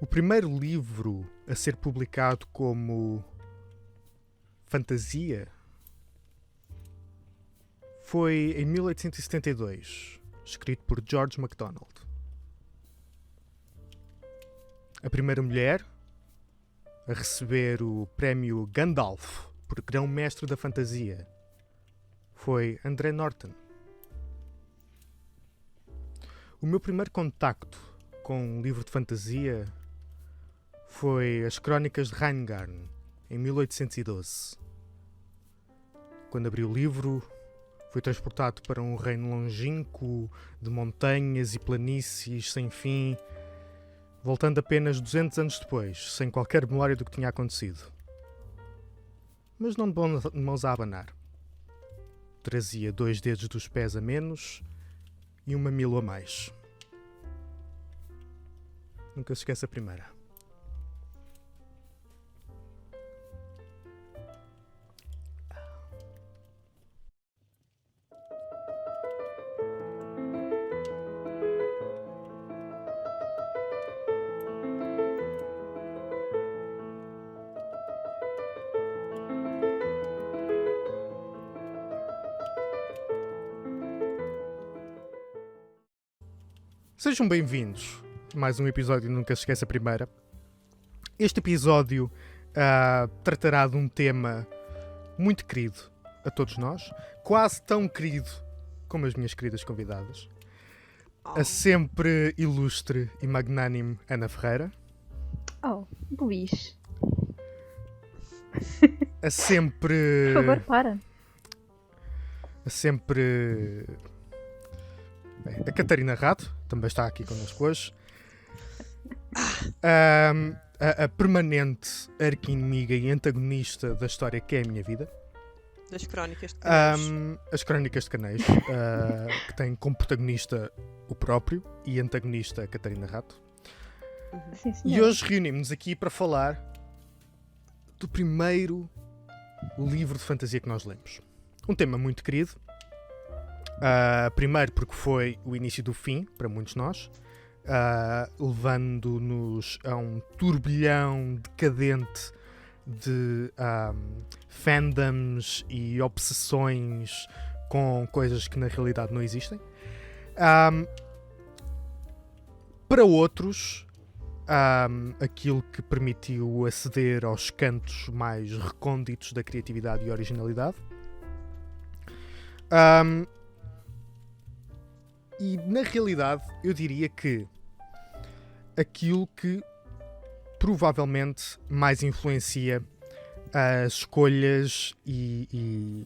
O primeiro livro a ser publicado como fantasia foi em 1872, escrito por George MacDonald. A primeira mulher a receber o prémio Gandalf por grão-mestre da fantasia foi André Norton. O meu primeiro contacto com um livro de fantasia foi As Crónicas de Rhinegarn, em 1812. Quando abri o livro, fui transportado para um reino longínquo de montanhas e planícies sem fim, voltando apenas 200 anos depois, sem qualquer memória do que tinha acontecido. Mas não de mãos a abanar. Trazia 2 dedos dos pés a menos e um mamilo a mais. Nunca se esquece a primeira. Sejam bem-vindos a mais um episódio de Nunca se esquece a primeira. Este episódio tratará de um tema muito querido a todos nós, quase tão querido como as minhas queridas convidadas. A sempre ilustre e magnânime Ana Ferreira. Oh, Luís. A sempre... Por favor, para. A sempre... a Catarina Rato, também está aqui connosco hoje. A permanente arqui-inimiga e antagonista da história que é a minha vida. Das Crónicas de Canéis. As Crónicas de Canéis, que tem como protagonista o próprio e antagonista a Catarina Rato. Sim, E hoje reunimos-nos aqui para falar do primeiro livro de fantasia que nós lemos. Um tema muito querido. Primeiro porque foi o início do fim para muitos de nós, levando-nos a um turbilhão decadente de fandoms e obsessões com coisas que na realidade não existem. Para outros, aquilo que permitiu aceder aos cantos mais recônditos da criatividade e originalidade. E na realidade eu diria que aquilo que provavelmente mais influencia as escolhas e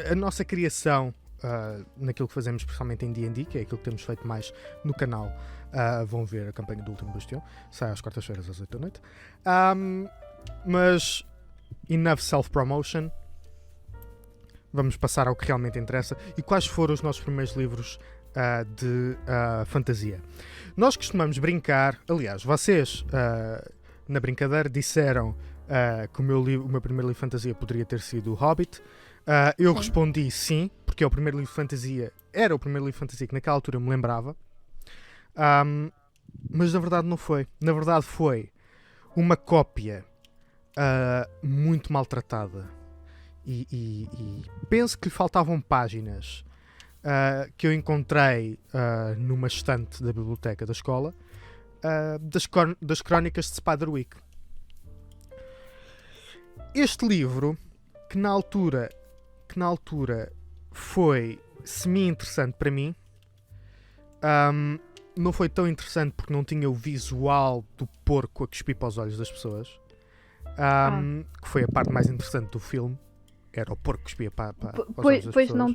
a nossa criação naquilo que fazemos, principalmente em D&D, que é aquilo que temos feito mais no canal. Vão ver a campanha do Último Bastião, sai às quartas-feiras às 8 da noite. Mas enough self-promotion. Vamos passar ao que realmente interessa. E quais foram os nossos primeiros livros de fantasia? Nós costumamos brincar, aliás, vocês na brincadeira disseram que o meu primeiro livro de fantasia poderia ter sido o Hobbit. Eu Sim. respondi sim, porque é o primeiro livro de fantasia, era o primeiro livro de fantasia que naquela altura eu me lembrava. Mas na verdade não foi. Na verdade foi uma cópia muito maltratada. E penso que lhe faltavam páginas que eu encontrei numa estante da biblioteca da escola das Crónicas de Spiderwick. Este livro, que na altura foi semi-interessante para mim, não foi tão interessante porque não tinha o visual do porco a cuspir para os olhos das pessoas, que foi a parte mais interessante do filme. Era o porco que cuspia para os olhos das Pois pessoas. não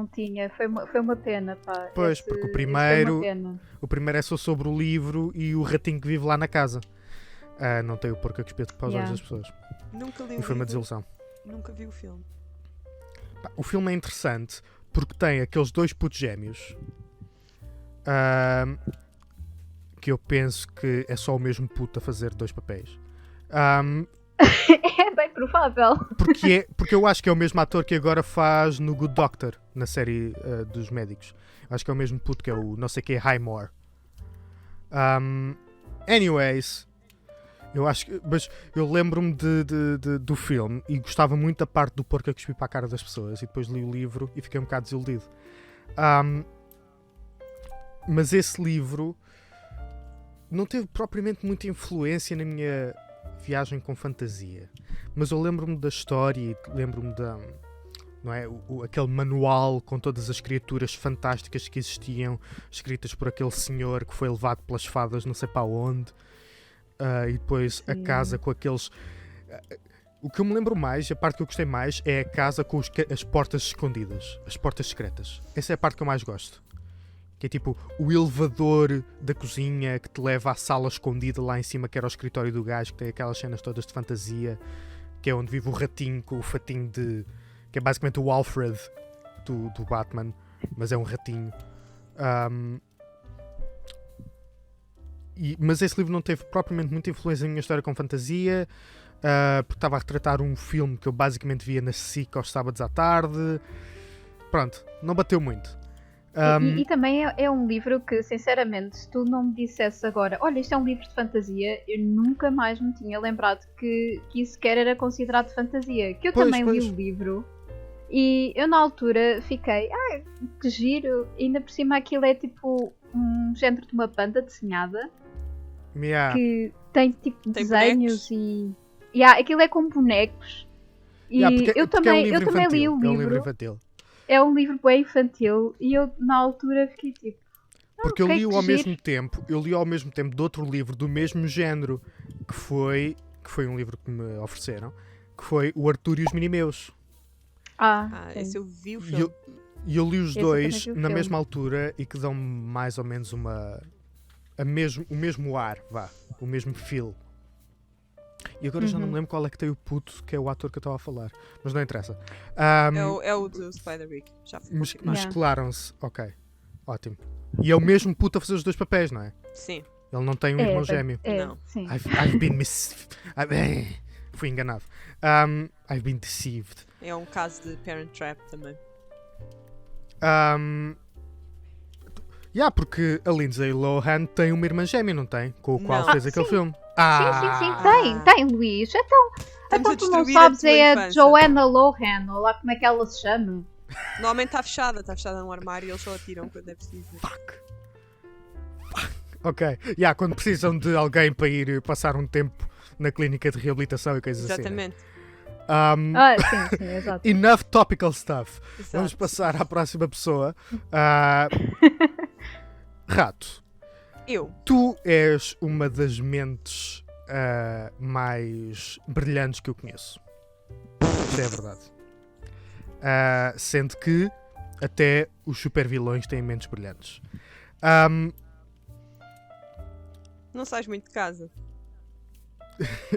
tinha. Foi uma pena, pá. Pois, porque o primeiro é só sobre o livro e o ratinho que vive lá na casa. Não tem o porco a cuspir para os olhos das pessoas. Nunca li E foi uma desilusão. Nunca vi o filme. O filme é interessante porque tem aqueles 2 putos gêmeos que eu penso que é só o mesmo puto a fazer 2 papéis. É bem provável. Porque eu acho que é o mesmo ator que agora faz no Good Doctor, na série dos médicos. Acho que é o mesmo puto, que é o não sei que Highmore. Anyways, eu acho que. Mas eu lembro-me do filme e gostava muito da parte do porco a cuspir para a cara das pessoas. E depois li o livro e fiquei um bocado desiludido. Mas esse livro não teve propriamente muita influência na minha viagem com fantasia. Mas eu lembro-me da história e lembro-me da. Não é? Aquele manual com todas as criaturas fantásticas que existiam, escritas por aquele senhor que foi levado pelas fadas não sei para onde. E depois a casa com aqueles... O que eu me lembro mais, a parte que eu gostei mais, é a casa com as portas escondidas. As portas secretas. Essa é a parte que eu mais gosto. Que é tipo o elevador da cozinha que te leva à sala escondida lá em cima, que era o escritório do gajo, que tem aquelas cenas todas de fantasia, que é onde vive o ratinho com o fatinho de... que é basicamente o Alfred do Batman, mas é um ratinho. Mas esse livro não teve propriamente muita influência na minha história com fantasia, porque estava a retratar um filme que eu basicamente via na SIC aos sábados à tarde. Pronto, não bateu muito. E também é um livro que, sinceramente, se tu não me dissesse agora, olha, isto é um livro de fantasia, eu nunca mais me tinha lembrado que isso sequer era considerado fantasia. Que eu também li o livro e eu na altura fiquei, que giro, e ainda por cima aquilo é tipo um género de uma banda desenhada que tem tipo desenhos bonecos. e aquilo é com bonecos. E eu também li o livro. É um livro infantil. É um livro bem infantil e eu na altura fiquei tipo... Porque eu li-o ao mesmo tempo. Eu li ao mesmo tempo de outro livro do mesmo género, que foi um livro que me ofereceram, que foi o Arthur e os Minimeus. Esse eu vi o filme. E eu li os dois na mesma altura e que dão mais ou menos o mesmo ar, o mesmo feel. E agora já não me lembro qual é que tem o puto, que é o ator que eu estava a falar. Mas não interessa. É o do Spider-Rick. Já foi confirmado. Mesclaram-se. Ok. Ótimo. E é o mesmo puto a fazer os dois papéis, não é? Sim. Ele não tem um irmão gêmeo. Não. Sim. I've been fui enganado. I've been deceived. É um caso de Parent Trap também. Porque a Lindsay Lohan tem uma irmã gêmea, não tem? Com o qual fez aquele filme. Sim, tem, Luís. Então tu não sabes, é a Joanna Lohan, ou lá como é que ela se chama. Normalmente está fechada num armário e eles só atiram quando é preciso. Fuck. Ok. Quando precisam de alguém para ir passar um tempo na clínica de reabilitação e coisas Exatamente. assim. Sim, exato. Enough topical stuff. Exato. Vamos passar à próxima pessoa. Rato. Tu és uma das mentes mais brilhantes que eu conheço. Isto é verdade. Sendo que até os super vilões têm mentes brilhantes. Não sais muito de casa.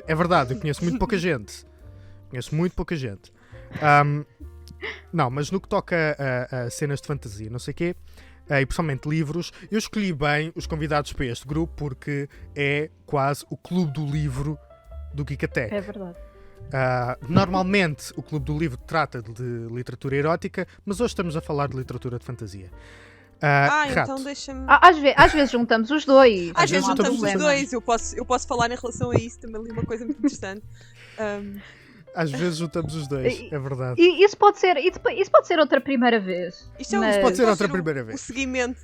É verdade, eu conheço muito pouca gente. Não, mas no que toca a cenas de fantasia, não sei o quê, e principalmente livros, eu escolhi bem os convidados para este grupo porque é quase o clube do livro do Geekatech. É verdade. Normalmente o Clube do Livro trata de literatura erótica, mas hoje estamos a falar de literatura de fantasia. Então deixa-me... Às vezes juntamos os dois. Às vezes não há juntamos os problema. dois. Eu posso falar em relação a isso. Também li uma coisa muito interessante. Às vezes juntamos os dois, é verdade. E isso pode ser outra primeira vez. Isto pode ser outra primeira vez. O seguimento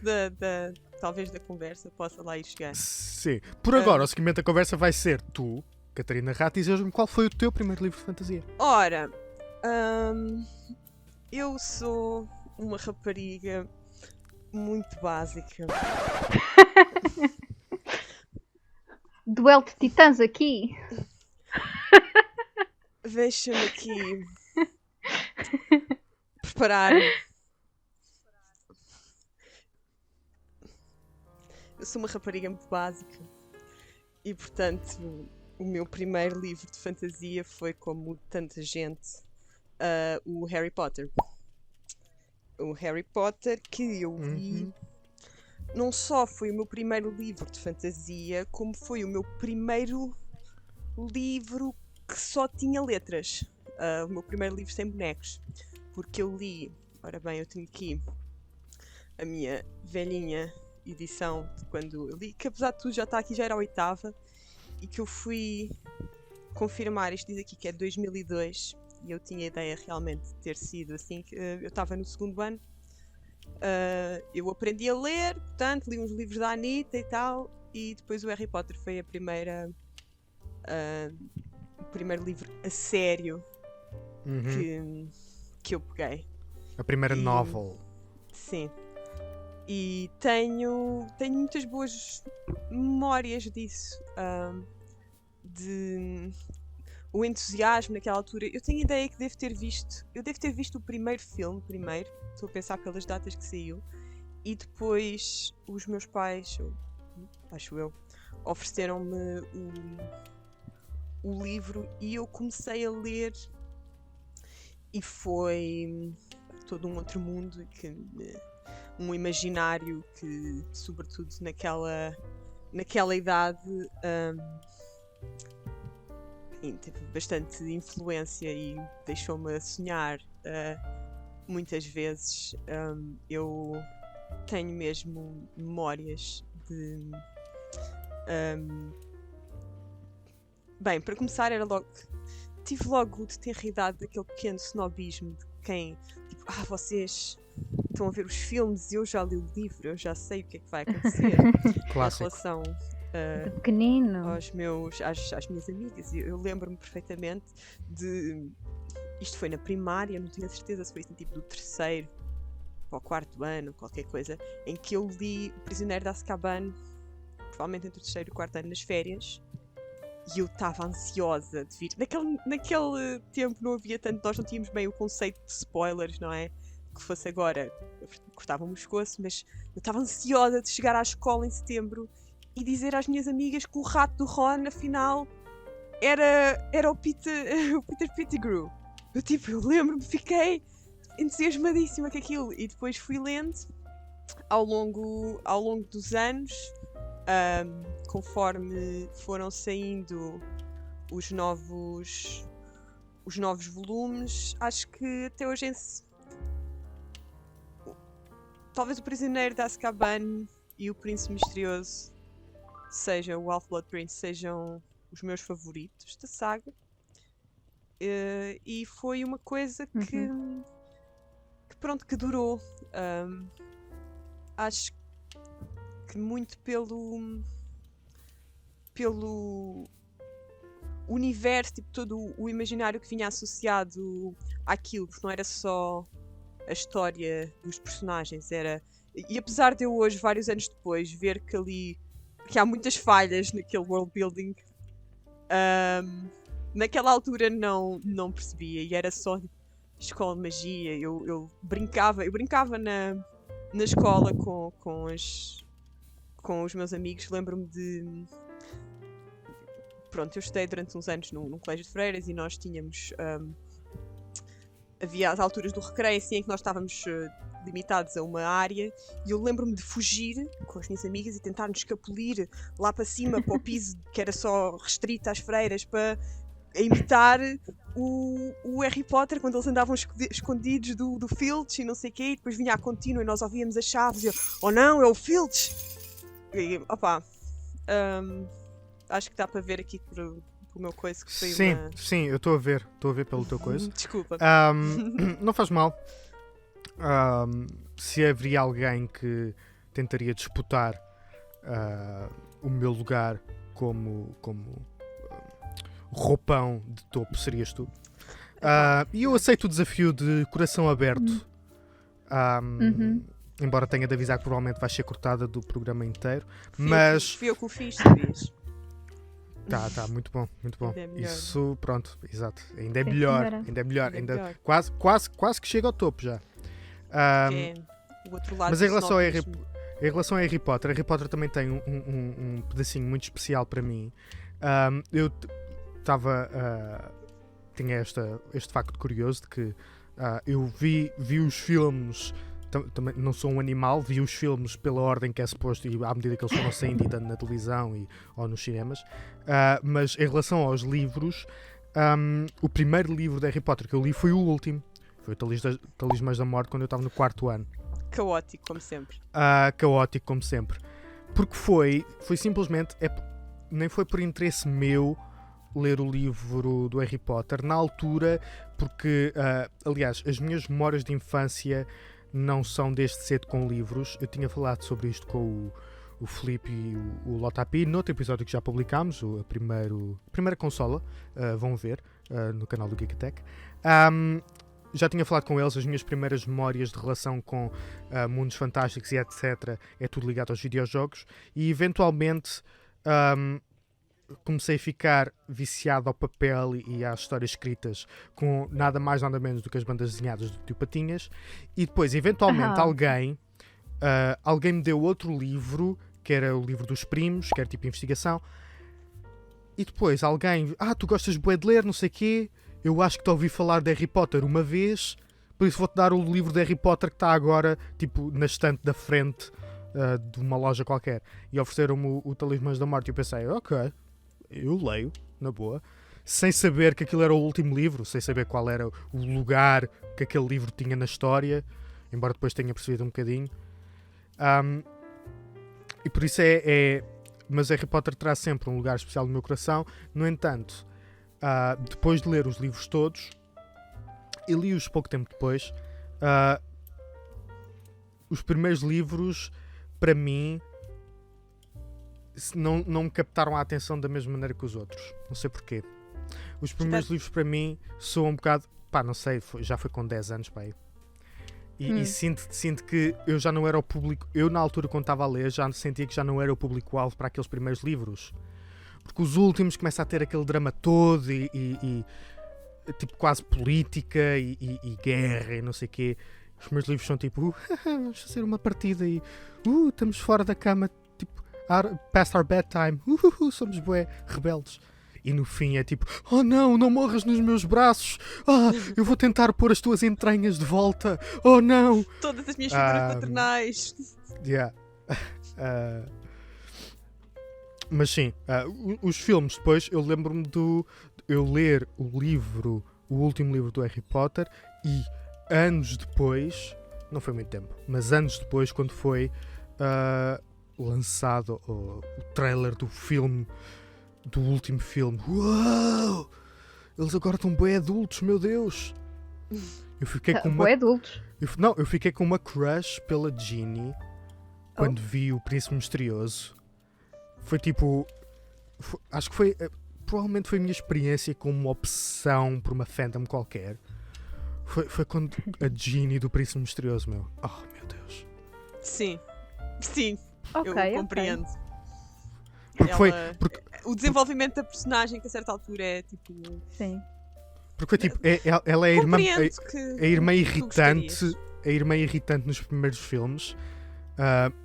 talvez da conversa possa lá ir chegar. Sim. Por agora, o seguimento da conversa vai ser tu, Catarina Rato, dizeres-me qual foi o teu primeiro livro de fantasia. Ora, eu sou uma rapariga muito básica. Duelo de titãs aqui. Deixa-me aqui preparar. Eu sou uma rapariga muito básica e, portanto, o meu primeiro livro de fantasia foi, como tanta gente, o Harry Potter. O Harry Potter que eu li não só foi o meu primeiro livro de fantasia, como foi o meu primeiro livro que só tinha letras. O meu primeiro livro sem bonecos. Porque eu li... Ora bem, eu tenho aqui a minha velhinha edição de quando eu li, que apesar de tudo já está aqui, já era a 8ª, e que eu fui confirmar, isto diz aqui que é 2002, e eu tinha a ideia realmente de ter sido assim, que eu estava no 2º ano. Eu aprendi a ler, portanto, li uns livros da Anitta e tal, e depois o Harry Potter foi o primeiro livro a sério que eu peguei. A primeira novel. Sim. E tenho muitas boas memórias disso. O entusiasmo naquela altura. Eu tenho a ideia que devo ter visto o primeiro filme primeiro. Estou a pensar pelas datas que saiu. E depois os meus pais, acho eu, ofereceram-me o livro e eu comecei a ler. E foi todo um outro mundo, um imaginário que, sobretudo naquela idade, teve bastante influência e deixou-me a sonhar muitas vezes. Eu tenho mesmo memórias de... Bem, para começar tive logo de ter idade daquele pequeno snobismo de quem, tipo, vocês estão a ver os filmes e eu já li o livro, eu já sei o que é que vai acontecer. Clássico. Em relação pequenino. às minhas amigas. Eu lembro-me perfeitamente de... Isto foi na primária, não tenho a certeza se foi assim, tipo do 3º ou 4º ano, qualquer coisa, em que eu li O Prisioneiro de Azkaban, provavelmente entre o 3º e o 4º ano, nas férias. E eu estava ansiosa de vir. Naquele tempo não havia tanto, nós não tínhamos bem o conceito de spoilers, não é? Que fosse agora, cortavam o pescoço, mas eu estava ansiosa de chegar à escola em setembro e dizer às minhas amigas que o rato do Ron, afinal, era o Peter Pettigrew. Eu lembro-me, fiquei entusiasmadíssima com aquilo. E depois fui lendo ao longo dos anos. Conforme foram saindo os novos volumes, acho que até hoje talvez o Prisioneiro de Azkaban e o Príncipe Misterioso o Half-Blood Prince sejam os meus favoritos da saga. E foi uma coisa que durou. Acho que muito pelo universo, tipo, todo o imaginário que vinha associado àquilo, porque não era só a história dos personagens, e apesar de eu hoje, vários anos depois, ver que há muitas falhas naquele world building, naquela altura não percebia, e era só escola de magia. Eu brincava na escola com os meus amigos. Lembro-me de... Pronto, eu estudei durante uns anos num colégio de freiras e nós tínhamos... havia as alturas do recreio, assim, em que nós estávamos limitados a uma área, e eu lembro-me de fugir com as minhas amigas e tentar nos escapulir lá para cima, para o piso, que era só restrito às freiras, para imitar o Harry Potter, quando eles andavam escondidos do Filch e não sei o quê, e depois vinha a contínua e nós ouvíamos as chaves e eu, oh não, é o Filch! E, acho que dá para ver aqui pelo meu coisa que foi Sim, eu estou a ver pelo teu coisa. Desculpa. Não faz mal. Se haveria alguém que tentaria disputar o meu lugar como roupão de topo, serias tu. E eu aceito o desafio de coração aberto. Embora tenha de avisar que provavelmente vai ser cortada do programa inteiro. Mas fui eu que o fiz, sabias? Tá, muito bom. Ainda é melhor. Isso, pronto, exato. Ainda é melhor. Melhor. Quase que chega ao topo já. É o outro lado. Mas em relação a Harry Potter também tem um pedacinho muito especial para mim. Eu tinha este facto curioso de que eu vi os filmes. Também não sou um animal, vi os filmes pela ordem que é suposto e à medida que eles foram saindo e tanto na televisão ou nos cinemas, mas em relação aos livros, o primeiro livro de Harry Potter que eu li foi o último, foi o Talismãs da Morte, quando eu estava no 4º ano. Caótico, como sempre. Caótico, como sempre. Porque foi simplesmente... nem foi por interesse meu ler o livro do Harry Potter. Na altura, porque... aliás, as minhas memórias de infância não são desde cedo com livros. Eu tinha falado sobre isto com o Filipe e o Lotapi noutro episódio que já publicámos, a primeira consola. Vão ver no canal do Geek Attack. Já tinha falado com eles, as minhas primeiras memórias de relação com mundos fantásticos e etc. É tudo ligado aos videojogos. E eventualmente comecei a ficar viciado ao papel e às histórias escritas com nada mais nada menos do que as bandas desenhadas do Tio Patinhas. E depois, eventualmente, alguém me deu outro livro, que era o livro dos primos, que era tipo investigação. E depois alguém... tu gostas bué de ler, não sei o quê... Eu acho que te ouvi falar de Harry Potter uma vez, por isso vou-te dar o livro de Harry Potter que está agora, tipo, na estante da frente de uma loja qualquer. E ofereceram-me o Talismãs da Morte. E eu pensei, ok, eu leio, na boa, sem saber que aquilo era o último livro, sem saber qual era o lugar que aquele livro tinha na história, embora depois tenha percebido um bocadinho. E por isso mas Harry Potter terá sempre um lugar especial no meu coração. No entanto... depois de ler os livros todos, e li-os pouco tempo depois, os primeiros livros, para mim, não me captaram a atenção da mesma maneira que os outros. Não sei porquê. Os primeiros livros, para mim, soam um bocado... não sei, já foi com 10 anos, pai. E sinto que eu já não era o público... Eu, na altura, quando estava a ler, já sentia que já não era o público-alvo para aqueles primeiros livros. Porque os últimos começam a ter aquele drama todo e tipo quase política e guerra e não sei o quê. Os meus livros são tipo, vamos fazer uma partida e estamos fora da cama, tipo, past our bedtime, somos bué rebeldes. E no fim é tipo, oh não morras nos meus braços, eu vou tentar pôr as tuas entranhas de volta, oh não. Todas as minhas figuras paternais. Yeah. Mas sim, os filmes depois, eu lembro-me de eu ler o último livro do Harry Potter e anos depois, não foi muito tempo, mas anos depois, quando foi lançado o trailer do último filme, uau! Eles agora estão bem adultos, meu Deus! Eu fiquei com uma... adultos? Eu fiquei com uma crush pela Ginny quando vi o Príncipe Misterioso. Foi tipo... acho que foi... provavelmente foi a minha experiência com uma obsessão por uma fandom qualquer. Foi quando a Ginny do Príncipe Misterioso, meu. Oh, meu Deus. Sim. Eu compreendo. O desenvolvimento da personagem, que a certa altura é tipo... Sim. Porque foi tipo... ela é a irmã irritante. A irmã irritante nos primeiros filmes.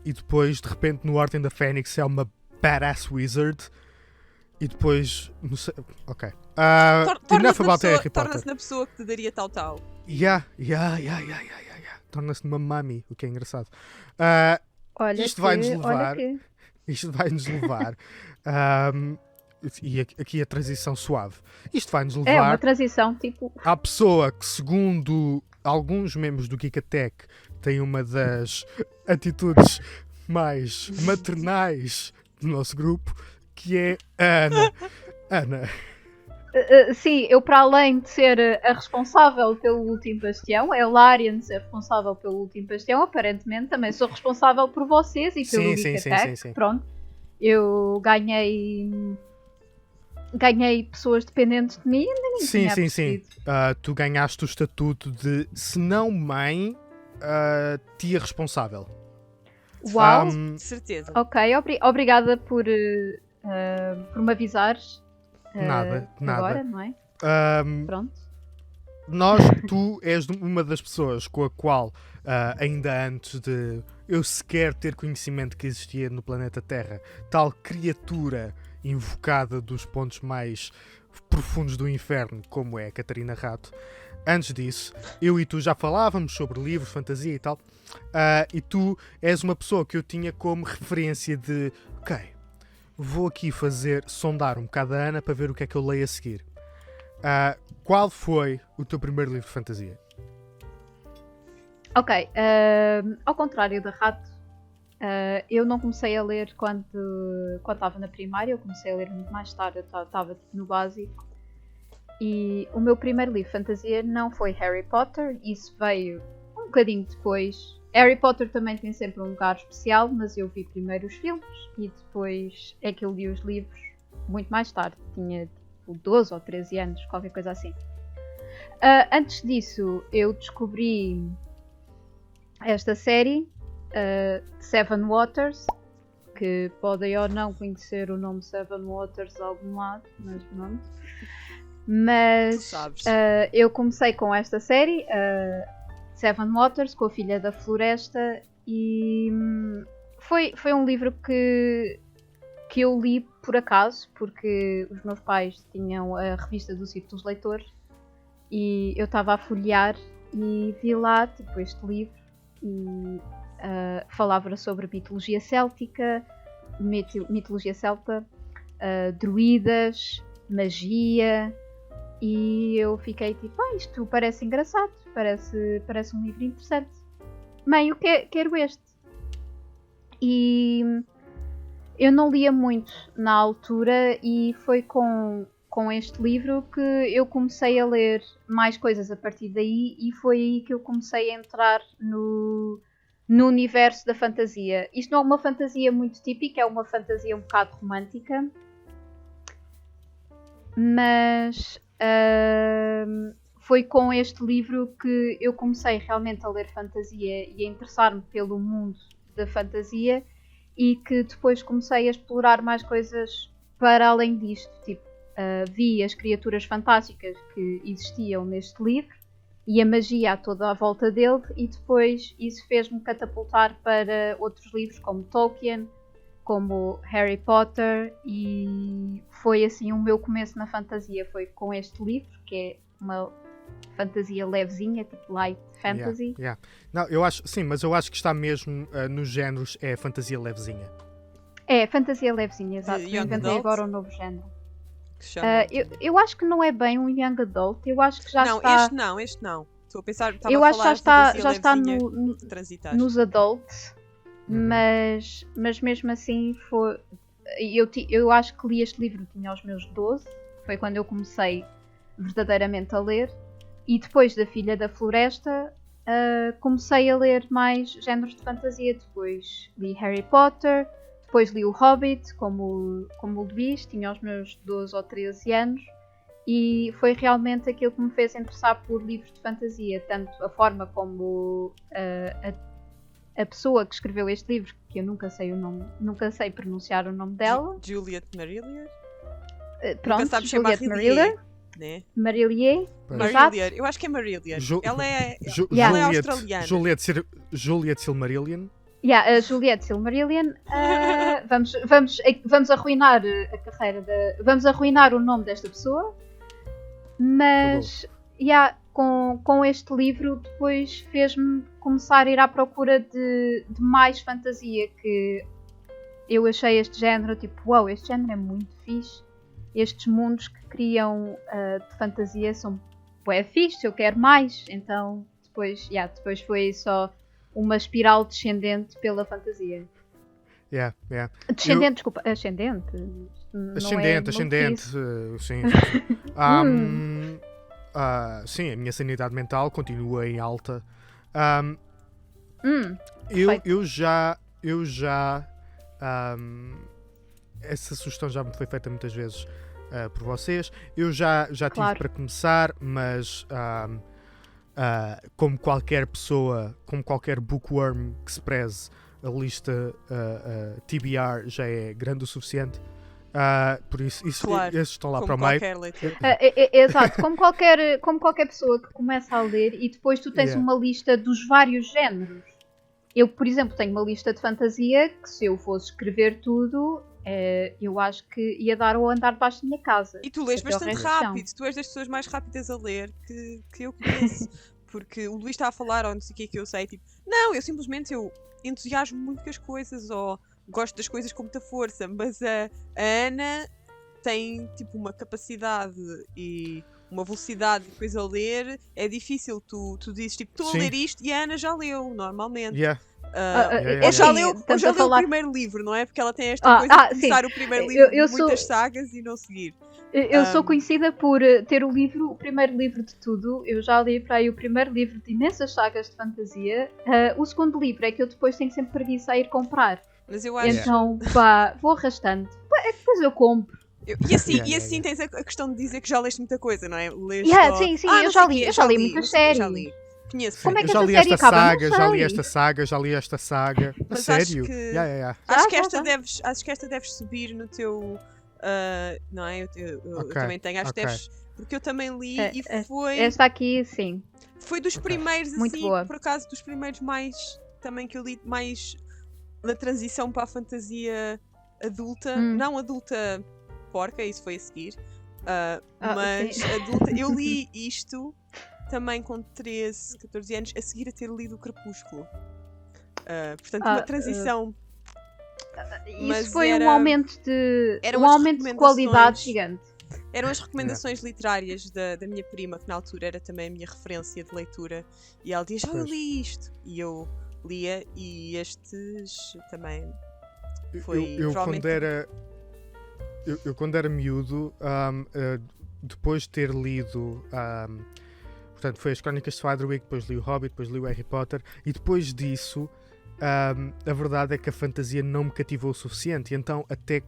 E depois, de repente, no Ordem da Fênix é uma badass wizard. E depois... não sei, ok. Enough about Harry Potter. Torna-se na pessoa que te daria tal. Yeah. Torna-se numa mummy, o que é engraçado. Isto vai-nos levar... e aqui a transição suave. Isto vai-nos levar... É uma transição, tipo... à pessoa que, segundo alguns membros do Geek Attack, tem uma das atitudes mais maternais do nosso grupo, que é a Ana. Sim, eu, para além de ser a responsável pelo Último Bastião, a Larian ser responsável pelo Último Bastião, aparentemente também sou responsável por vocês e pelo Geek Attack. Sim. Pronto, eu ganhei pessoas dependentes de mim e ainda ninguém tinha percebido. Tu ganhaste o estatuto de, se não mãe, tia responsável. Uau, certeza. Ok, obrigada por me avisares. Nada. Agora, não é? Pronto. Tu és uma das pessoas com a qual, ainda antes de eu sequer ter conhecimento que existia no planeta Terra, tal criatura invocada dos pontos mais profundos do inferno, como é a Catarina Rato, antes disso, eu e tu já falávamos sobre livros, fantasia e tal, e tu és uma pessoa que eu tinha como referência de, ok, vou aqui sondar um bocado a Ana para ver o que é que eu leio a seguir. Qual foi o teu primeiro livro de fantasia? Ok, ao contrário da Rato, eu não comecei a ler quando estava na primária, eu comecei a ler muito mais tarde, eu estava no básico. E o meu primeiro livro de fantasia não foi Harry Potter, isso veio um bocadinho depois. Harry Potter também tem sempre um lugar especial, mas eu vi primeiro os filmes e depois é que eu li os livros muito mais tarde, tinha tipo 12 ou 13 anos, qualquer coisa assim. Antes disso, eu descobri esta série, Seven Waters, que podem ou não conhecer o nome Seven Waters de algum lado, mas pronto. Mas eu comecei com esta série, Seven Waters, com a Filha da Floresta, e foi um livro que eu li por acaso, porque os meus pais tinham a revista do Círculo dos Leitores e eu estava a folhear e vi lá tipo, este livro e falava sobre mitologia céltica, mitologia celta, druidas, magia, e eu fiquei tipo, isto parece engraçado, parece um livro interessante. Mãe, eu quero este. E eu não lia muito na altura e foi com este livro que eu comecei a ler mais coisas a partir daí e foi aí que eu comecei a entrar no universo da fantasia. Isto não é uma fantasia muito típica, é uma fantasia um bocado romântica, mas foi com este livro que eu comecei realmente a ler fantasia e a interessar-me pelo mundo da fantasia e que depois comecei a explorar mais coisas para além disto. Tipo, vi as criaturas fantásticas que existiam neste livro e a magia toda à volta dele e depois isso fez-me catapultar para outros livros como Tolkien, como Harry Potter, e foi assim o meu começo na fantasia, foi com este livro, que é uma fantasia levezinha, tipo light fantasy. Yeah. Não, eu acho, sim, mas eu acho que está mesmo nos géneros, é fantasia levezinha. É, fantasia levezinha, exato. Eu inventei agora um novo género. Eu acho que não é bem um young adult, eu acho que já está... Não, este não. Estou a pensar, eu a acho que já está nos adults. Mas mesmo assim foi. Eu acho que li este livro, tinha os meus 12, foi quando eu comecei verdadeiramente a ler, e depois da Filha da Floresta comecei a ler mais géneros de fantasia. Depois li Harry Potter, depois li o Hobbit, como o Luís, tinha os meus 12 ou 13 anos, e foi realmente aquilo que me fez interessar por livros de fantasia, tanto a forma como a pessoa que escreveu este livro, que eu nunca sei pronunciar o nome dela. Juliette Marillier? Pronto, Juliette Marillier. Né? Marillier. Eu acho que é Marillier. Ela é australiana. Juliette Silmarillion. A Juliette Silmarillion. Vamos arruinar a carreira vamos arruinar o nome desta pessoa. Mas com este livro depois fez-me começar a ir à procura de mais fantasia, que eu achei este género tipo, uau, este género é muito fixe, estes mundos que criam de fantasia são bué fixe, eu quero mais. Então depois foi só uma espiral descendente pela fantasia. Descendente, desculpa, ascendente. Ascendente, sim. Sim, a minha sanidade mental continua em alta. Eu já essa sugestão já me foi feita muitas vezes por vocês. Eu já tive para começar, mas como qualquer pessoa, como qualquer bookworm que se preze, a lista TBR já é grande o suficiente. Por isso esses estão lá para o meio. Exato, como qualquer pessoa que começa a ler e depois tu tens uma lista dos vários géneros. Eu, por exemplo, tenho uma lista de fantasia que se eu fosse escrever tudo, eu acho que ia dar ao andar debaixo da minha casa. E tu lês bastante rápido, tu és das pessoas mais rápidas a ler que eu conheço. Porque o Luís está a falar, ou não sei o que eu sei, tipo, não, eu simplesmente entusiasmo muito com as coisas, ou gosto das coisas com muita força, mas a Ana tem tipo uma capacidade e uma velocidade de coisa a ler, é difícil. Tu dizes tipo, estou a ler isto e a Ana já leu, normalmente. Yeah. Ou já leu falar... o primeiro livro, não é? Porque ela tem esta coisa de começar o primeiro livro de muitas sagas e não seguir. Eu sou conhecida por ter o primeiro livro de tudo. Eu já li para aí o primeiro livro de imensas sagas de fantasia. O segundo livro é que eu depois tenho sempre preguiça a ir comprar. Mas eu acho... Então, vou arrastando. Depois eu compro. E assim tens a questão de dizer que já leste muita coisa, não é? Sim, eu já li muitas séries. Já li. Conheço. Como é que já li esta esta série acaba? saga, já li esta saga. A Mas sério? Acho que esta deves subir no teu... não é? Eu também tenho. Acho que deves... Porque eu também li e foi... Esta aqui, sim. Foi dos primeiros, muito assim, boa. por acaso, dos primeiros mais... Também que eu li mais da transição para a fantasia adulta. Não adulta porca, isso foi a seguir. Mas sim. adulta... Eu li isto... também com 13, 14 anos, a seguir a ter lido o Crepúsculo. Portanto, uma transição. Isso foi um aumento de qualidade gigante. Eram as recomendações literárias da minha prima, que na altura era também a minha referência de leitura. E ela dizia, eu li isto. E eu lia, e estes também foi provavelmente... Eu quando era miúdo, depois de ter lido... portanto, foi as Crónicas de Swadwick, depois li o Hobbit, depois li o Harry Potter, e depois disso, a verdade é que a fantasia não me cativou o suficiente, e então até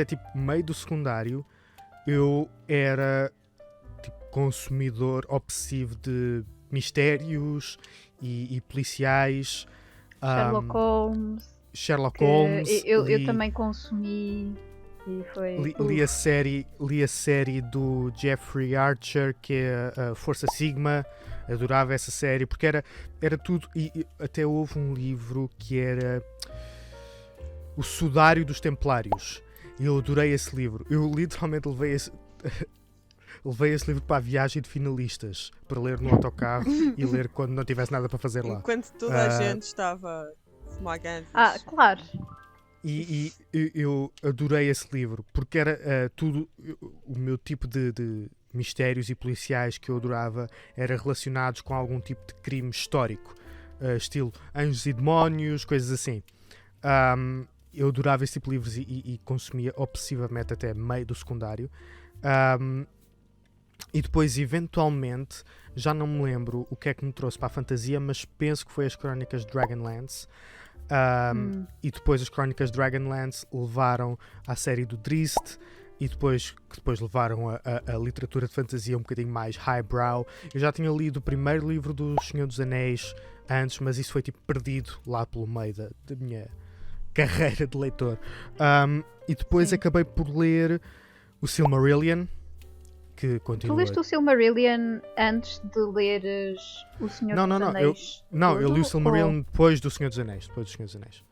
tipo meio do secundário, eu era tipo consumidor obsessivo de mistérios e policiais. Sherlock Holmes. Eu também consumi... Li a série do Jeffrey Archer, que é a Força Sigma. Adorava essa série porque era tudo, e até houve um livro que era O Sudário dos Templários, e eu adorei esse livro. Eu literalmente levei esse livro para a viagem de finalistas, para ler no autocarro e ler quando não tivesse nada para fazer lá. Enquanto toda a gente estava esmagando. Claro. E eu adorei esse livro, porque era tudo o meu tipo de mistérios e policiais que eu adorava era relacionados com algum tipo de crime histórico, estilo Anjos e Demónios, coisas assim. Eu adorava esse tipo de livros e consumia obsessivamente até meio do secundário. E depois, eventualmente, já não me lembro o que é que me trouxe para a fantasia, mas penso que foi as Crónicas de Dragonlance. E depois as Crónicas de Dragonlance levaram à série do Drizzt, e depois levaram a literatura de fantasia um bocadinho mais highbrow. Eu já tinha lido o primeiro livro do Senhor dos Anéis antes, mas isso foi tipo perdido lá pelo meio da minha carreira de leitor. E depois acabei por ler o Silmarillion, que continua... Tu leste o Silmarillion antes de leres o Senhor dos Anéis? Eu li o Silmarillion depois do Senhor dos Anéis.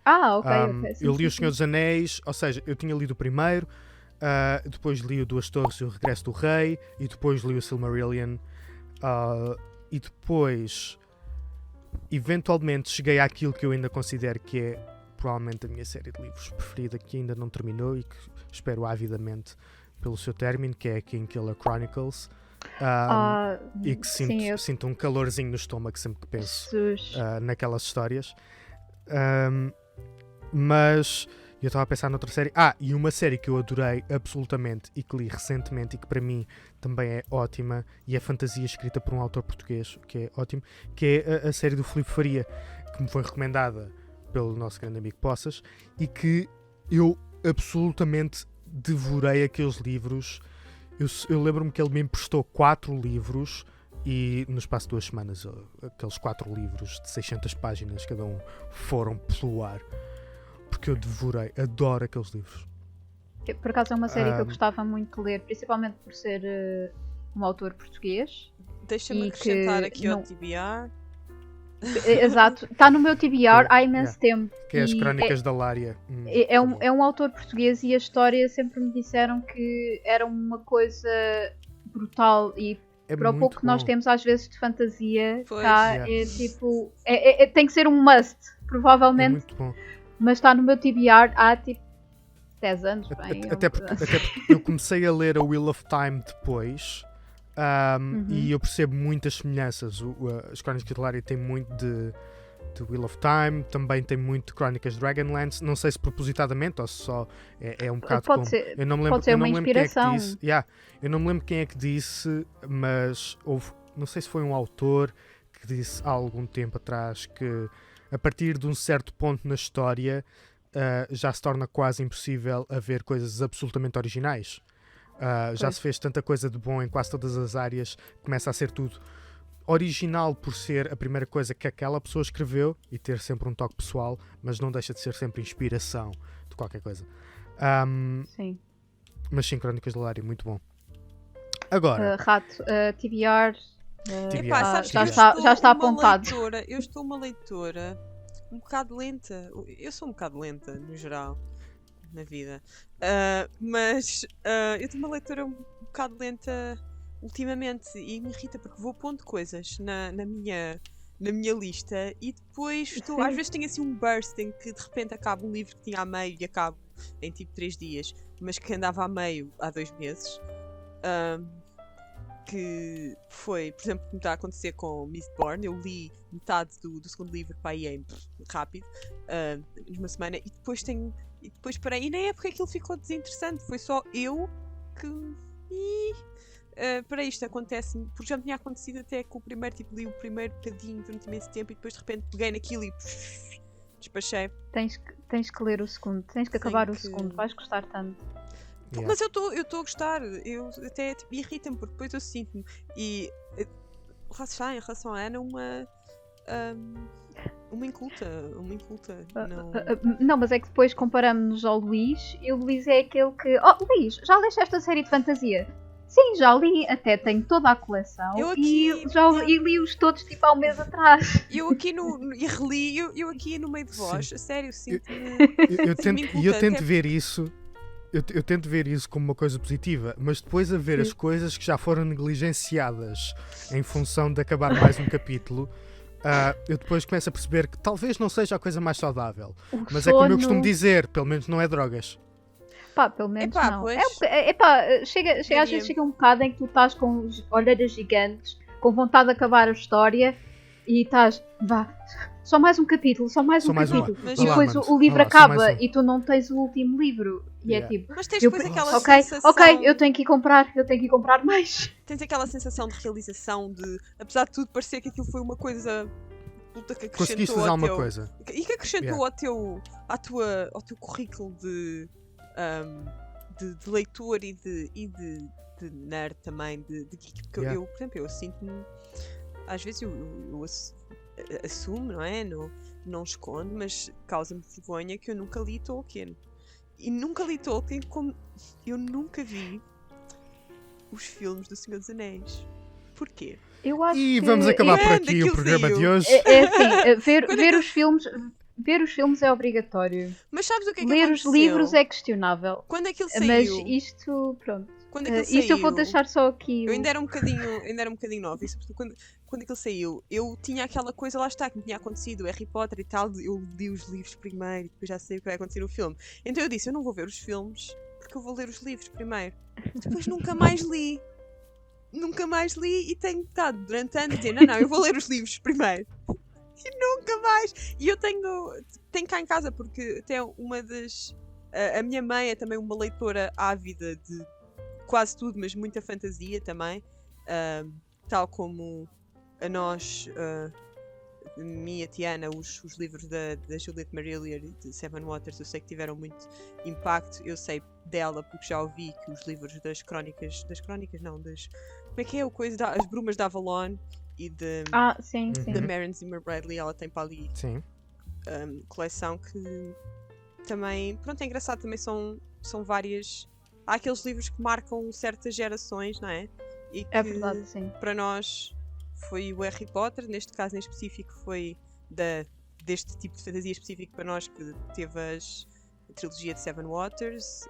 Ok. Eu li o Senhor dos Anéis, ou seja, eu tinha lido o primeiro, depois li o Duas Torres e o Regresso do Rei, e depois li o Silmarillion, e depois, eventualmente, cheguei àquilo que eu ainda considero que é provavelmente a minha série de livros preferida, que ainda não terminou e que espero avidamente pelo seu término, que é a Kingkiller Chronicles, e que sinto um calorzinho no estômago sempre que penso naquelas histórias. Mas eu estava a pensar noutra série. E uma série que eu adorei absolutamente e que li recentemente e que para mim também é ótima, e é fantasia escrita por um autor português, que é ótimo, que é a série do Filipe Faria, que me foi recomendada pelo nosso grande amigo Poças, e que eu absolutamente devorei aqueles livros. Eu lembro-me que ele me emprestou 4 livros e no espaço de 2 semanas aqueles 4 livros de 600 páginas cada um foram pelo ar, porque eu devorei, adoro aqueles livros. Por acaso é uma série que eu gostava muito de ler, principalmente por ser um autor português. Deixa-me acrescentar aqui ao TBR. Exato, está no meu TBR há imenso tempo. Que é as Crónicas da Lária. É um autor português e a história sempre me disseram que era uma coisa brutal, e para o pouco que nós temos às vezes de fantasia cá, é tipo tem que ser um must, provavelmente. É muito bom. Mas está no meu TBR há tipo 10 anos. Até porque eu comecei a ler a Wheel of Time depois, E eu percebo muitas semelhanças. As Crónicas de Elaria têm muito de Wheel of Time, também tem muito de Crónicas de Dragonlance, não sei se propositadamente ou se só é um bocado Pode como... ser, eu não me lembro, pode ser eu não uma me lembro quem é que inspiração. disse. Eu não me lembro quem é que disse, mas houve, não sei se foi um autor que disse há algum tempo atrás que a partir de um certo ponto na história já se torna quase impossível haver coisas absolutamente originais. Já se fez tanta coisa de bom em quase todas as áreas, começa a ser tudo original por ser a primeira coisa que aquela pessoa escreveu e ter sempre um toque pessoal, mas não deixa de ser sempre inspiração de qualquer coisa. Sim. Mas sim, Crónicas de Elaria, muito bom. Agora, Rato, TBR. Epá, sabes que já está apontado. Eu estou uma leitora um bocado lenta. Eu sou um bocado lenta, no geral, na vida. Mas eu estou uma leitora um bocado lenta ultimamente e me irrita porque vou pondo coisas na minha lista e depois às vezes tenho assim um burst em que de repente acabo um livro que tinha a meio e acabo em tipo 3 dias, mas que andava a meio há 2 meses. Que foi, por exemplo, como está a acontecer com Mistborn. Eu li metade do segundo livro para aí rápido, numa semana, e depois parei, e nem é porque aquilo ficou desinteressante, foi só eu que para isto acontece, porque já me tinha acontecido até com o primeiro, tipo, li o primeiro bocadinho durante imenso tempo e depois de repente peguei naquilo e despachei. Tens que ler o segundo, tens que acabar o segundo, vais gostar tanto. Yeah. Mas eu estou a gostar, eu até tipo, irrita-me porque depois eu sinto-me e em relação à Ana uma inculta. Não, mas é que depois comparamos-nos ao Luís e o Luís é aquele que... Oh, Luís, já leste esta série de fantasia? Sim, já li, até tenho toda a coleção e li-os todos tipo há um mês atrás. Eu aqui e reli, eu aqui no meio de vós, a sério, sinto-me... Eu tento ver isso... Eu tento ver isso como uma coisa positiva, mas depois a ver as coisas que já foram negligenciadas em função de acabar mais um capítulo, eu depois começo a perceber que talvez não seja a coisa mais saudável. Mas é como eu costumo dizer, pelo menos não é drogas. Pá, pelo menos não. Pois. Às vezes chega um bocado em que tu estás com olheiras gigantes, com vontade de acabar a história e estás, vá, só mais um capítulo, só mais um capítulo. E depois o livro acaba e tu não tens o último livro. E é tipo, mas tens depois aquela sensação... Ok, eu tenho que ir comprar mais. Tens aquela sensação de realização de, apesar de tudo, parecer que aquilo foi uma coisa que acrescentou conseguiste fazer alguma coisa. E que acrescentou ao teu currículo de leitor e de nerd também, de geek. Eu, por exemplo, eu sinto-me, às vezes eu assumo, não é? Não escondo, mas causa-me vergonha que eu nunca li Tolkien. E nunca li Tolkien como eu nunca vi os filmes do Senhor dos Anéis. Porquê? Eu acho e vamos acabar por aqui o programa de hoje. É assim, ver os filmes é obrigatório. Mas sabes o que é que ler aconteceu? Os livros é questionável. Quando aquilo saiu... Mas isto, pronto. Quando aquilo saiu, isto eu vou deixar só aqui. Eu ainda era um bocadinho nova. E sobretudo quando aquilo saiu, eu tinha aquela coisa, lá está, que me tinha acontecido, Harry Potter e tal, eu li os livros primeiro e depois já sei o que vai acontecer no filme. Então eu disse, eu não vou ver os filmes porque eu vou ler os livros primeiro. Depois nunca mais li e tenho estado durante anos a dizer, não, eu vou ler os livros primeiro. E nunca mais. E eu tenho cá em casa, porque até uma das... A minha mãe é também uma leitora ávida de quase tudo, mas muita fantasia também. Tal como a nós, minha Tiana, os livros da Juliette Marillier e de Seven Waters, eu sei que tiveram muito impacto. Eu sei dela porque já ouvi que os livros das crónicas não, como é que é o coisa, As Brumas de Avalon e de sim. da Maren Zimmer Bradley, ela tem para ali coleção que também, pronto, é engraçado, também são várias. Há aqueles livros que marcam certas gerações, não é? E que, é verdade, sim. Para nós foi o Harry Potter, neste caso em específico foi deste tipo de fantasia específico para nós, que teve a trilogia de Seven Waters.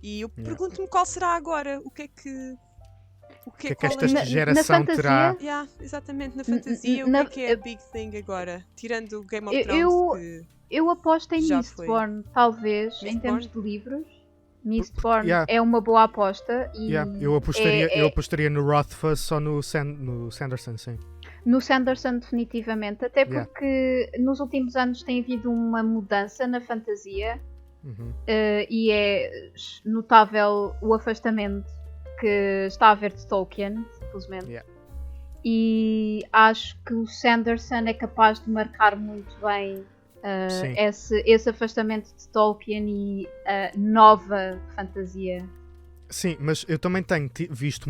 E eu pergunto-me qual será agora, o que é que esta geração terá? Exatamente, na fantasia, o que é a big thing agora? Tirando o Game of Thrones, eu aposto em Mistborn, talvez, em termos de livros. Mistborn Yeah. é uma boa aposta e Eu apostaria no Rothfuss ou no Sanderson, sim. no Sanderson definitivamente, até Yeah. porque nos últimos anos tem havido uma mudança na fantasia Uhum. e é notável o afastamento que está a haver de Tolkien, simplesmente. Yeah. E acho que o Sanderson é capaz de marcar muito bem Sim. esse afastamento de Tolkien e a nova fantasia. Sim, mas eu também tenho visto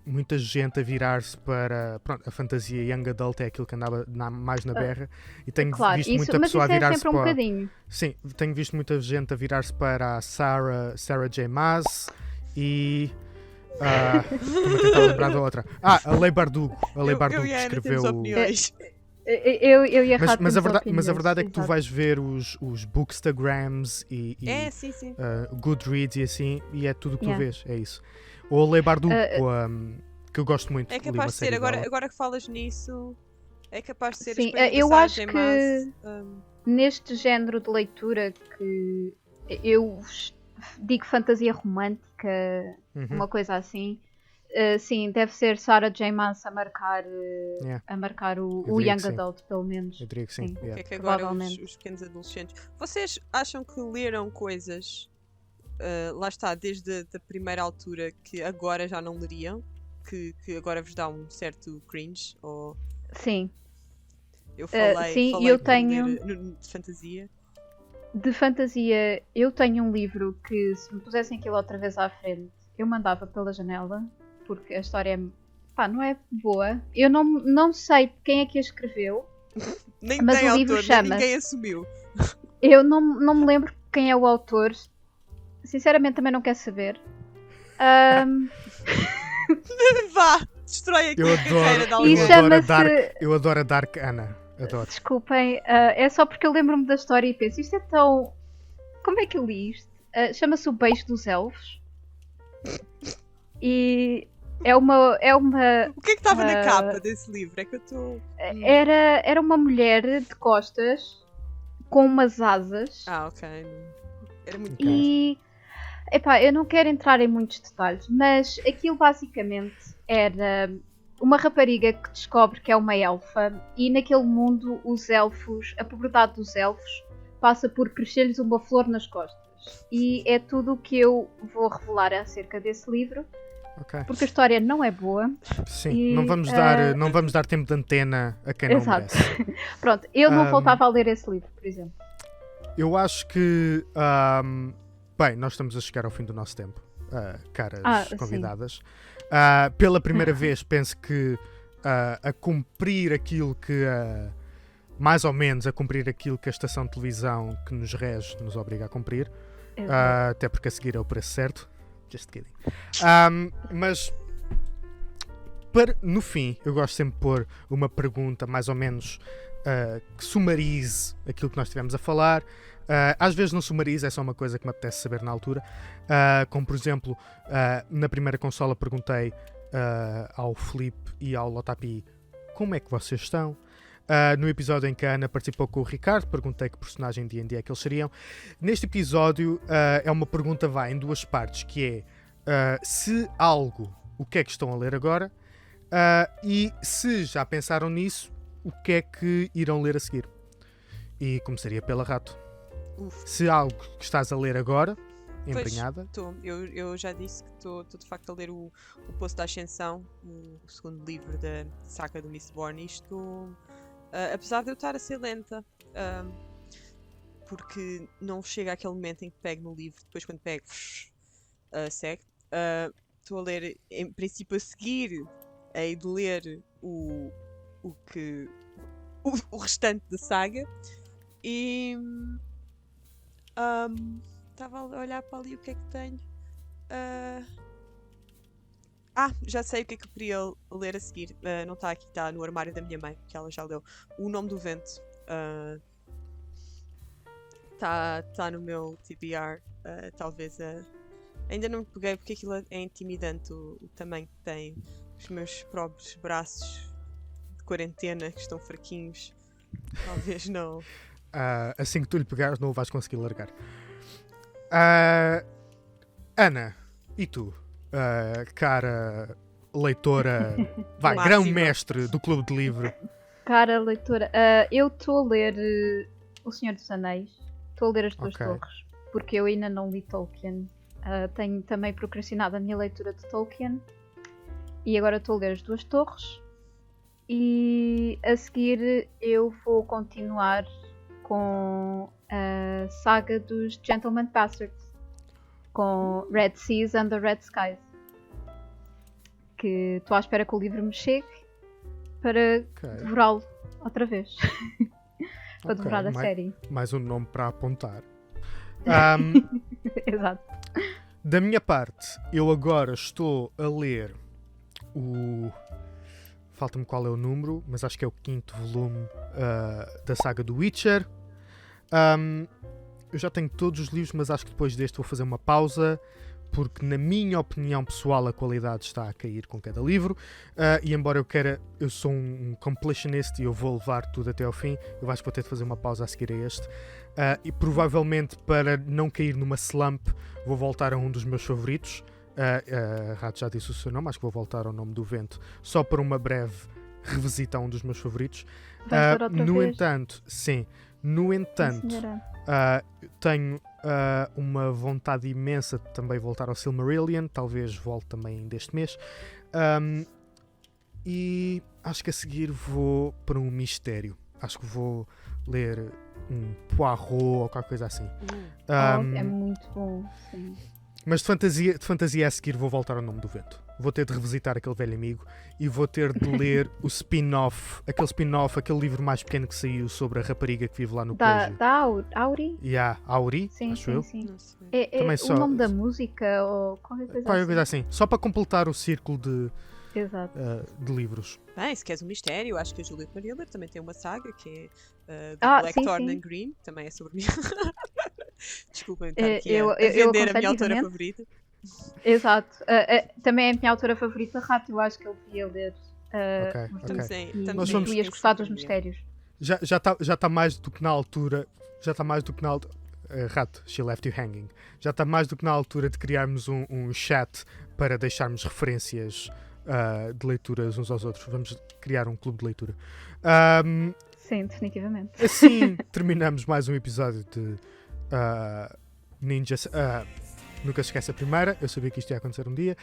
muita gente a virar-se para... Pronto, a fantasia young adult é aquilo que andava mais na berra. E tenho Claro, visto muita mas pessoa a isso é virar-se sempre um para... bocadinho. Sim, tenho visto muita gente a virar-se para a Sarah J. Maas e... Estou-me a tentar lembrar da outra. A Leigh Bardugo. A Leigh Bardugo que escreveu... Eu ia errar Mas a verdade é que tu vais ver os bookstagrams e sim. Goodreads e assim, e é tudo o que tu Yeah. vês, é isso. Ou a Leigh Bardugo, que eu gosto muito. É li uma capaz de ser, série dela. agora que falas nisso, é capaz de ser Sim, a eu Sarah acho J. que- Maas, Neste género de leitura que eu digo fantasia romântica, Uhum. uma coisa assim, sim, deve ser Sarah J. Maas a marcar, Yeah. a marcar o Eu diria Young que sim. Adult, pelo menos. Eu diria que sim. Sim. O que yeah. é que agora Provavelmente. os pequenos adolescentes... Vocês acham que leram coisas, lá está, desde a primeira altura, que agora já não leriam? Que agora vos dá um certo cringe? Ou Sim. eu falei, sim, falei eu por tenho- ler de fantasia? De fantasia, eu tenho um livro que, se me pusessem aquilo outra vez à frente, eu mandava pela janela, porque a história não é boa. Eu não sei quem é que a escreveu. Nem Mas tem o livro autor, nem chama-se- ninguém assumiu. Eu não me lembro quem é o autor. Sinceramente, também não quero saber. Vá, destrói aqui Eu a carreira de adoro, E alguém. chama-se- eu adoro a Dark Anna. Adoro. Desculpem, é só porque eu lembro-me da história e penso, isto é tão... Como é que eu li isto? Chama-se O Beijo dos Elfos. E é uma... O que é que estava na Ah, capa desse livro? É que eu estou... Era uma mulher de costas com umas asas ok. Era muito e... Epá, eu não quero entrar em muitos detalhes, mas aquilo basicamente era uma rapariga que descobre que é uma elfa e naquele mundo os elfos, a puberdade dos elfos passa por crescer-lhes uma flor nas costas. E é tudo o que eu vou revelar acerca desse livro, Ok. porque a história não é boa. Sim, E, não vamos dar tempo de antena a quem não Exato. merece. Pronto, eu não Um, voltava a ler esse livro, por exemplo. Eu acho que... bem, nós estamos a chegar ao fim do nosso tempo, caras Sim. convidadas. Pela primeira vez penso que a cumprir aquilo que... mais ou menos a cumprir aquilo que a estação de televisão que nos rege nos obriga a cumprir. Até porque a seguir é o preço certo. Just kidding. Mas... no fim, eu gosto sempre de pôr uma pergunta mais ou menos que sumarize aquilo que nós estivemos a falar. Às vezes não sumarize, é só uma coisa que me apetece saber na altura. Como por exemplo, na primeira consola perguntei ao Filipe e ao Lotapi como é que vocês estão. No episódio em que a Ana participou com o Ricardo, perguntei que personagem de D&D é que eles seriam. Neste episódio é uma pergunta em duas partes, que é se algo, o que é que estão a ler agora, e se já pensaram nisso, o que é que irão ler a seguir. E começaria pela Rato. Se algo que estás a ler agora, empenhada. Estou. Eu já disse que estou de facto a ler o Poço da Ascensão, o segundo livro da saga do Mistborn. Isto, apesar de eu estar a ser lenta, porque não chega àquele momento em que pego no livro, depois quando pego, segue. Estou a ler, em princípio, a seguir, hei de ler o restante da saga. E estava a olhar para ali o que é que tenho. Já sei o que é que eu queria ler a seguir. Não está aqui, está no armário da minha mãe, que ela já leu. O Nome do Vento. Está no meu TBR. Talvez ainda não me peguei porque aquilo é intimidante o tamanho que tem. Os meus próprios braços de quarentena que estão fraquinhos. Talvez não. Assim que tu lhe pegares, não o vais conseguir largar. Ana, e tu? Cara leitora, vai, Máxima. grão-mestre do Clube de Livro. Cara leitora, eu estou a ler O Senhor dos Anéis. Estou a ler As Duas Ok. Torres. Porque eu ainda não li Tolkien. Tenho também procrastinado a minha leitura de Tolkien. E agora estou a ler As Duas Torres. E a seguir eu vou continuar com a saga dos Gentleman Bastards. Com Red Seas and the Red Skies. Que estou à espera que o livro me chegue para Ok. devorá-lo outra vez. Para Ok, devorar a série. Mais um nome para apontar. Exato. Da minha parte, eu agora estou a ler o... Falta-me qual é o número, mas acho que é o 5º volume da saga do Witcher. Eu já tenho todos os livros, mas acho que depois deste vou fazer uma pausa, porque na minha opinião pessoal a qualidade está a cair com cada livro, e embora eu sou um completionist e eu vou levar tudo até ao fim, eu acho que vou ter de fazer uma pausa a seguir a este, e provavelmente para não cair numa slump vou voltar a um dos meus favoritos. Rato já disse o seu nome, acho que vou voltar ao Nome do Vento só para uma breve revisita a um dos meus favoritos. Vais ler outra No vez? entanto, sim, Sim, senhora. tenho uma vontade imensa de também voltar ao Silmarillion, talvez volte também deste mês, e acho que a seguir vou para um mistério, acho que vou ler um Poirot ou qualquer coisa assim. É muito bom. Sim. Mas de fantasia a seguir vou voltar ao Nome do Vento. Vou ter de revisitar aquele velho amigo e vou ter de ler o spin-off, aquele livro mais pequeno que saiu sobre a rapariga que vive lá no colégio. Da Auri? Auri, Sim, acho sim, eu. sim. Não sei. É Também o só- nome da música ou qualquer coisa Qualquer assim. coisa assim. Só para completar o círculo Exato. de livros. Bem, se queres um mistério, acho que a Juliette Maria também tem uma saga que é The Ah, Black sim, Thorn sim. and Green, que também é sobre mim. Desculpem estar aqui Eu a vender a aconselho minha autora vivamente. favorita. Exato. Também é a minha autora favorita, Rato. Eu acho que eu devia ler. Ok, os ok. livros. Estamos E Nós vamos- tu ias gostar dos mistérios. Já está mais do que na altura. Já está mais do que na altura. Rato, she left you hanging. Já está mais do que na altura de criarmos um chat para deixarmos referências de leituras uns aos outros. Vamos criar um clube de leitura. Sim, definitivamente. Assim terminamos mais um episódio de Ninjas. Nunca se esquece a primeira. Eu sabia que isto ia acontecer um dia.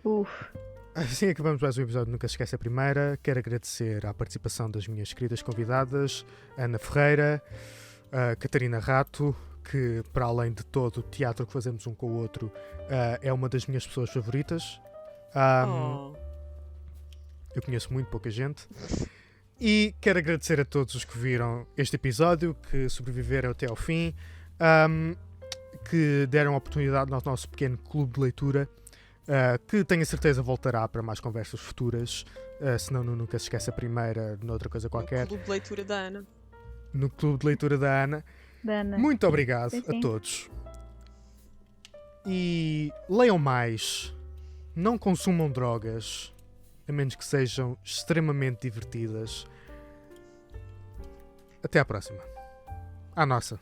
Uf. Assim acabamos mais um episódio de Nunca se esquece a primeira. Quero agradecer à participação das minhas queridas convidadas, Ana Ferreira, Catarina Rato, que para além de todo o teatro que fazemos um com o outro, é uma das minhas pessoas favoritas. Oh. Eu conheço muito pouca gente. E quero agradecer a todos os que viram este episódio, que sobreviveram até ao fim, que deram a oportunidade ao nosso pequeno clube de leitura, que tenho a certeza voltará para mais conversas futuras, senão Nunca se esquece a primeira, noutra coisa qualquer, O clube de leitura da Ana. no clube de leitura da Ana. Dana. Muito obrigado Sim, a sim. todos. E leiam mais, não consumam drogas, a menos que sejam extremamente divertidas. Até à próxima. À nossa.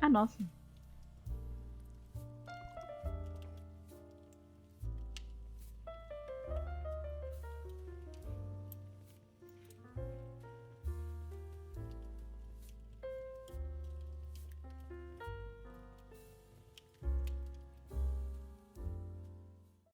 Ah, nossa.